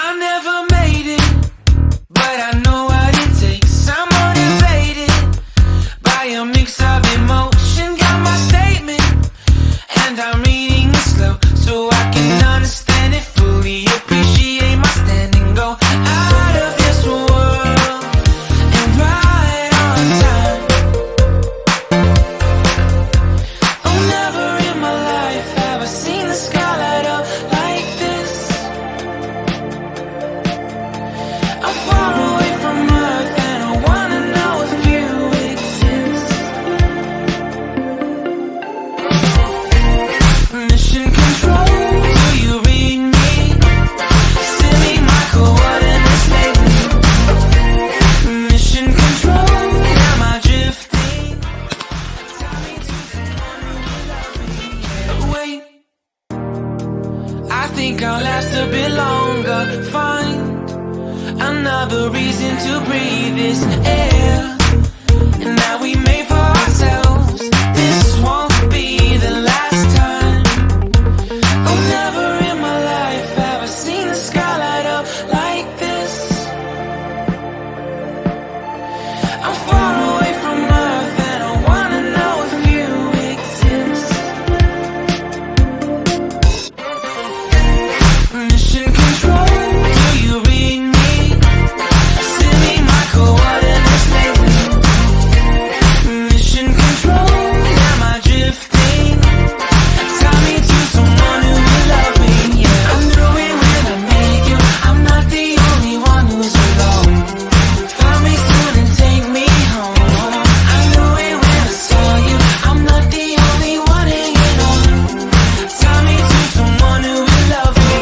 I never made it, but I know what it takes. I'm motivated by a mix of emotion. Got my statement, and I'm reading it slow so I can understand it fully. Appreciate my standing, go out of this world and right on time. Oh, never in my life have I seen the sky light up like this. I'm far away from Earth and I wanna know if you exist. Mission control, do you read me? Send me my coordinates lately. Mission control, am I drifting? Tell me to someone who will love me. Wait, I think I'll last a bit longer. Find another reason to breathe this air, and that we made for ourselves. This won't be the last time. Oh, never in my life have I seen the sky light up like this. I'm far away from Earth and I wanna know if you exist. Mission control, do you read me? Send me my coordinates lately. Mission control, am I drifting? Tell me to someone who will love me, yeah. I knew it when I met you, I'm not the only one who's alone. Find me soon and take me home. I knew it when I saw you, I'm not the only one hanging on. Tell me to someone who will love me.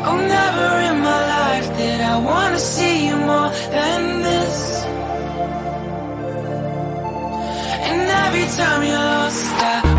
Oh, never in my life did I wanna see you more than this. And every time you're lost, I